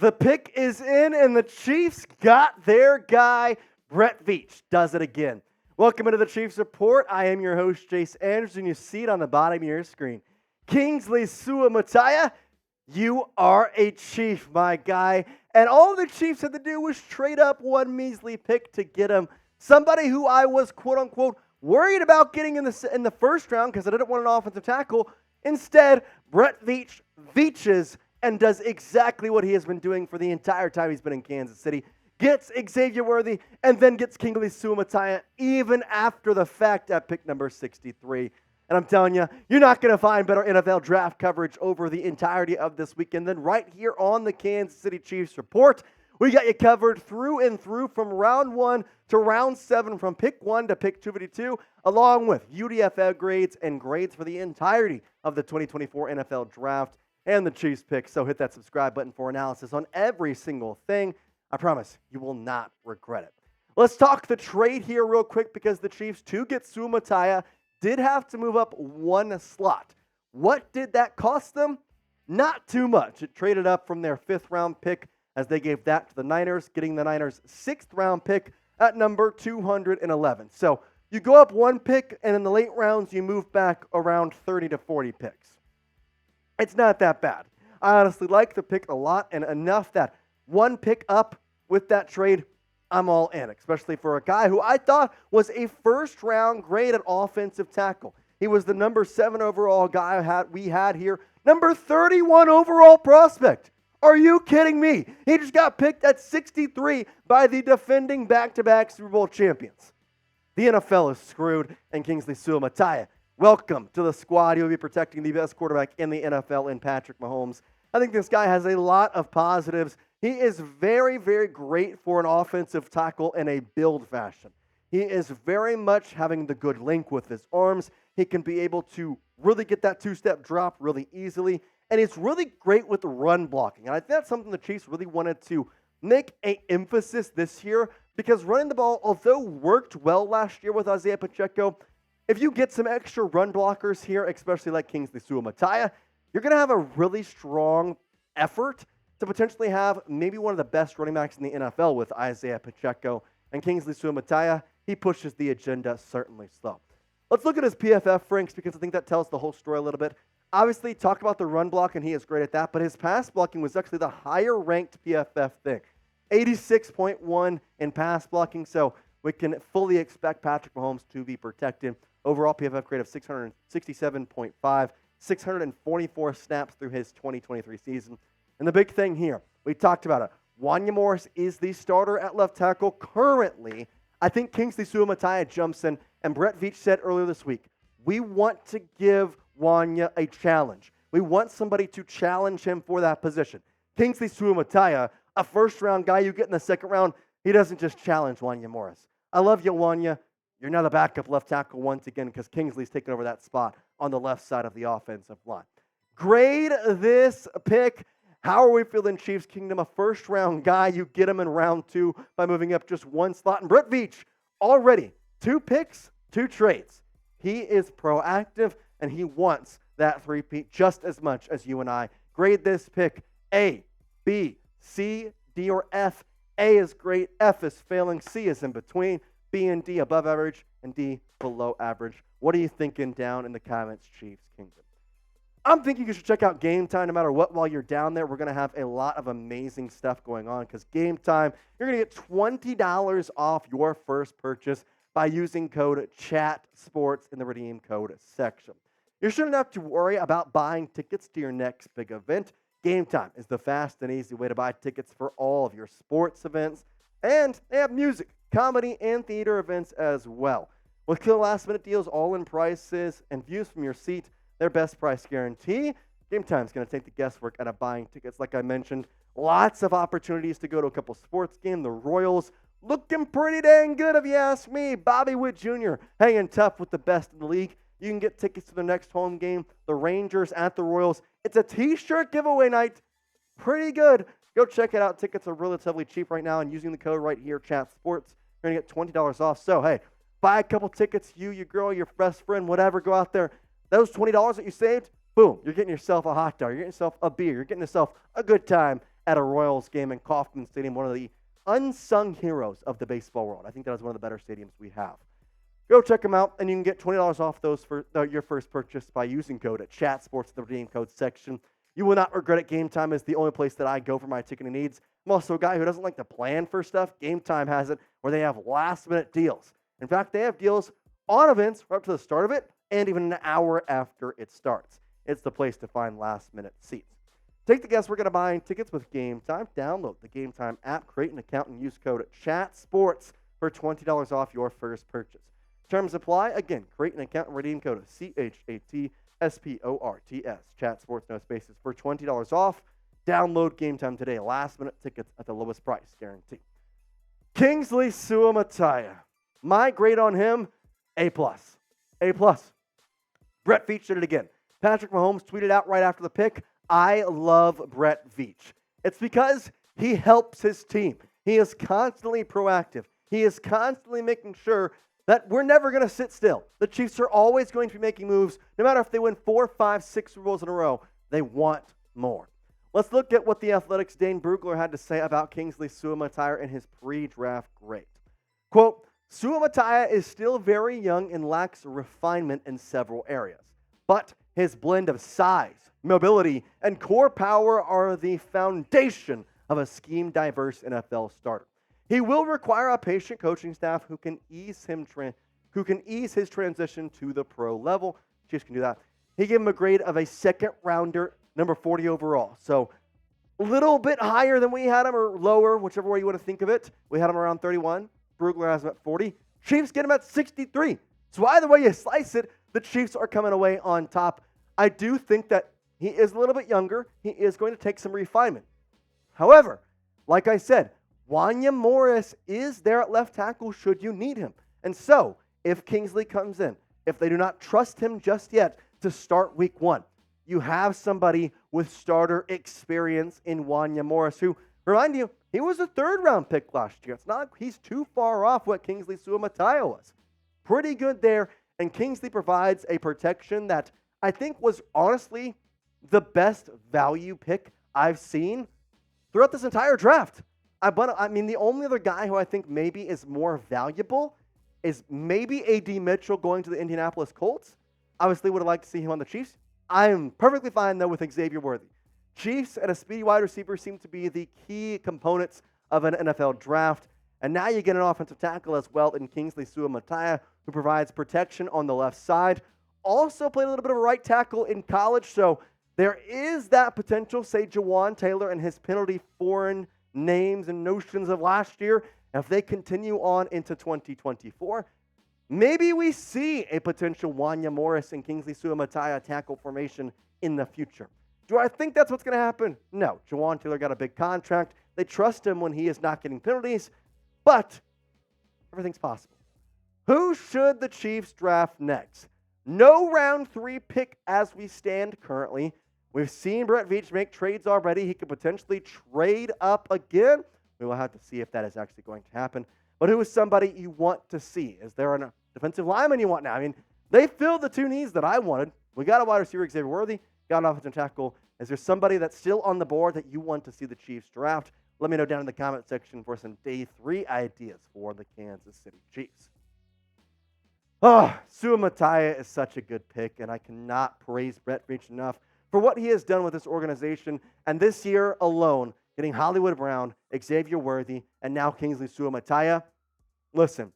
The pick is in, and the Chiefs got their guy. Brett Veach does it again. Welcome into the Chiefs Report. I am your host, Jace Andrews, and you see it on the bottom of your screen. Kingsley Suamataia, you are a Chief, my guy. And all the Chiefs had to do was trade up one measly pick to get him. Somebody who I was, quote-unquote, worried about getting in the first round because I didn't want an offensive tackle. Instead, Brett Veach Veaches and does exactly what he has been doing for the entire time he's been in Kansas City. Gets Xavier Worthy, and then gets Kingsley Suamataia even after the fact at pick number 63. And I'm telling you, you're not going to find better NFL draft coverage over the entirety of this weekend than right here on the Kansas City Chiefs Report. We got you covered through and through from round 1 to round 7, from pick 1 to pick 252, along with UDFL grades and grades for the entirety of the 2024 NFL Draft and the Chiefs pick. So hit that subscribe button for analysis on every single thing. I promise you will not regret it. Let's talk the trade here real quick, because the Chiefs, to get Suamataia, did have to move up one slot. What did that cost them? Not too much. It traded up from their 5th round pick as they gave that to the Niners, getting the Niners' 6th round pick at number 211. So you go up one pick, and in the late rounds, you move back around 30 to 40 picks. It's not that bad. I honestly like the pick a lot, and enough that one pick up with that trade, I'm all in, especially for a guy who I thought was a first-round grade at offensive tackle. He was the number 7 overall guy we had here, number 31 overall prospect. Are you kidding me? He just got picked at 63 by the defending back-to-back Super Bowl champions. The NFL is screwed, and Kingsley Suamataia, welcome to the squad. He'll be protecting the best quarterback in the NFL in Patrick Mahomes. I think this guy has a lot of positives. He is very, very great for an offensive tackle in a build fashion. He is very much having the good link with his arms. He can be able to really get that two-step drop really easily. And he's really great with the run blocking. And I think that's something the Chiefs really wanted to make an emphasis this year, because running the ball, although worked well last year with Isaiah Pacheco, if you get some extra run blockers here, especially like Kingsley Suamataia, you're going to have a really strong effort to potentially have maybe one of the best running backs in the NFL with Isaiah Pacheco. And Kingsley Suamataia, he pushes the agenda certainly slow. Let's look at his PFF ranks, because I think that tells the whole story a little bit. Obviously, talk about the run block, and he is great at that, but his pass blocking was actually the higher-ranked PFF thing. 86.1 in pass blocking, so we can fully expect Patrick Mahomes to be protected. Overall PFF grade of 667.5, 644 snaps through his 2023 season. And the big thing here, we talked about it. Wanya Morris is the starter at left tackle currently. I think Kingsley Suamataia jumps in, and Brett Veach said earlier this week, we want to give Wanya a challenge. We want somebody to challenge him for that position. Kingsley Suamataia, a first-round guy you get in the second round, he doesn't just challenge Wanya Morris. I love you, Wanya. You're now the backup left tackle once again, because Kingsley's taken over that spot on the left side of the offensive line. Grade this pick. How are we feeling, Chiefs Kingdom? A first-round guy, you get him in round 2 by moving up just one slot. And Brett Veach, already 2 picks, 2 trades. He is proactive, and he wants that three-peat just as much as you and I. Grade this pick A, B, C, D, or F. A is great, F is failing, C is in between, B and D above average, and D below average. What are you thinking down in the comments, Chiefs Kingdom? I'm thinking you should check out Game Time no matter what while you're down there. We're going to have a lot of amazing stuff going on, because Game Time, you're going to get $20 off your first purchase by using code CHATSPORTS in the redeem code section. You shouldn't have to worry about buying tickets to your next big event. Game Time is the fast and easy way to buy tickets for all of your sports events. And they have music, comedy, and theater events as well. With killer last-minute deals, all-in prices, and views from your seat, their best price guarantee, Game Time is going to take the guesswork out of buying tickets. Like I mentioned, lots of opportunities to go to a couple sports games. The Royals looking pretty dang good, if you ask me. Bobby Witt Jr. hanging tough with the best in the league. You can get tickets to the next home game, the Rangers at the Royals. It's a T-shirt giveaway night. Pretty good. Go check it out. Tickets are relatively cheap right now, and using the code right here, Chat Sports, you're going to get $20 off. So, hey, buy a couple tickets, you, your girl, your best friend, whatever, go out there. Those $20 that you saved, boom, you're getting yourself a hot dog. You're getting yourself a beer. You're getting yourself a good time at a Royals game in Kauffman Stadium, one of the unsung heroes of the baseball world. I think that is one of the better stadiums we have. Go check them out, and you can get $20 off those for your first purchase by using code at ChatSports in the redeem code section. You will not regret it. Game Time is the only place that I go for my ticketing needs. I'm also a guy who doesn't like to plan for stuff. Game Time has it where they have last-minute deals. In fact, they have deals on events right up to the start of it and even an hour after it starts. It's the place to find last-minute seats. Take the guesswork out of buying tickets with Game Time. Download the Game Time app, create an account, and use code ChatSports for $20 off your first purchase. Terms apply. Again, create an account and redeem code CHATSPORTS. ChatSports, no spaces, for $20 off. Download Game Time today. Last-minute tickets at the lowest price, guarantee. Kingsley Suamataia. My grade on him, A+. A+. Brett Veach did it again. Patrick Mahomes tweeted out right after the pick, I love Brett Veach. It's because he helps his team. He is constantly proactive. He is constantly making sure that we're never going to sit still. The Chiefs are always going to be making moves. No matter if they win 4, 5, 6 Super Bowls in a row, they want more. Let's look at what the Athletic's Dane Brugler had to say about Kingsley Suamataia in his pre-draft grade. Quote, Suamataia is still very young and lacks refinement in several areas, but his blend of size, mobility, and core power are the foundation of a scheme-diverse NFL starter. He will require a patient coaching staff who can ease his transition to the pro level. Chiefs can do that. He gave him a grade of a second-rounder, number 40 overall. So a little bit higher than we had him, or lower, whichever way you want to think of it. We had him around 31. Brugler has him at 40. Chiefs get him at 63. So either way you slice it, the Chiefs are coming away on top. I do think that he is a little bit younger. He is going to take some refinement. However, like I said, Wanya Morris is there at left tackle should you need him. And so, if Kingsley comes in, if they do not trust him just yet to start week 1, you have somebody with starter experience in Wanya Morris, who, remind you, he was a third-round pick last year. It's not like he's too far off what Kingsley Suamataia was. Pretty good there, and Kingsley provides a protection that I think was honestly the best value pick I've seen throughout this entire draft. I mean, the only other guy who I think maybe is more valuable is maybe A.D. Mitchell going to the Indianapolis Colts. Obviously, would have liked to see him on the Chiefs. I'm perfectly fine, though, with Xavier Worthy. Chiefs and a speedy wide receiver seem to be the key components of an NFL draft. And now you get an offensive tackle as well in Kingsley Suamataia, who provides protection on the left side. Also played a little bit of a right tackle in college, so there is that potential, say, Jawan Taylor and his penalty foreign names and notions of last year. If they continue on into 2024, maybe we see a potential Wanya Morris and Kingsley Suamataia tackle formation in the future. Do I think that's what's going to happen? No. Jawan Taylor got a big contract. They trust him when he is not getting penalties, but everything's possible. Who should the Chiefs draft next? No round 3 pick as we stand currently. We've seen Brett Veach make trades already. He could potentially trade up again. We will have to see if that is actually going to happen. But who is somebody you want to see? Is there a defensive lineman you want now? I mean, they filled the 2 needs that I wanted. We got a wide receiver, Xavier Worthy, got an offensive tackle. Is there somebody that's still on the board that you want to see the Chiefs draft? Let me know down in the comment section for some day 3 ideas for the Kansas City Chiefs. Oh, Suamataia is such a good pick, and I cannot praise Brett Veach enough for what he has done with this organization. And this year alone, getting Hollywood Brown, Xavier Worthy, and now Kingsley Suamataia. Listen,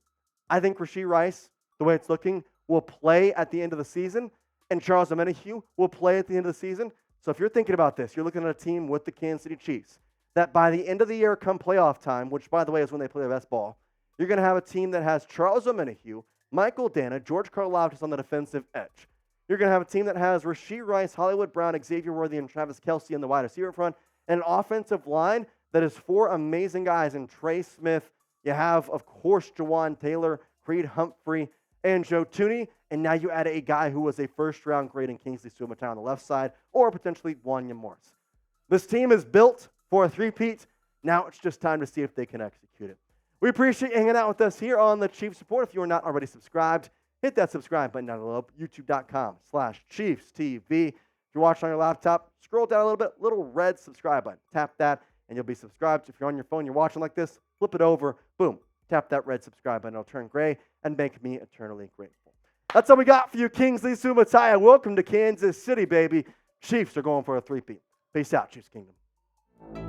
I think Rashee Rice, the way it's looking, will play at the end of the season, and Charles Omenihu will play at the end of the season. So if you're thinking about this, you're looking at a team with the Kansas City Chiefs that by the end of the year, come playoff time, which, by the way, is when they play their best ball, you're going to have a team that has Charles Omenihu, Michael Dana, George Karlaftis on the defensive edge. You're going to have a team that has Rashee Rice, Hollywood Brown, Xavier Worthy, and Travis Kelce in the wide receiver front, and an offensive line that is 4 amazing guys in Trey Smith. You have, of course, Jawan Taylor, Creed Humphrey, and Joe Tooney, and now you add a guy who was a first-round grade in Kingsley Suamataia on the left side, or potentially Wanya Morris. This team is built for a three-peat. Now it's just time to see if they can execute it. We appreciate you hanging out with us here on the Chiefs Report. If you are not already subscribed, hit that subscribe button down below, youtube.com/ChiefsTV. If you're watching on your laptop, scroll down a little bit, little red subscribe button. Tap that. and you'll be subscribed. If you're on your phone, you're watching like this, flip it over, boom, tap that red subscribe button. It'll turn gray and make me eternally grateful. That's all we got for you, Kingsley Suamataia. Welcome to Kansas City, baby. Chiefs are going for a 3-peat. Peace out, Chiefs Kingdom.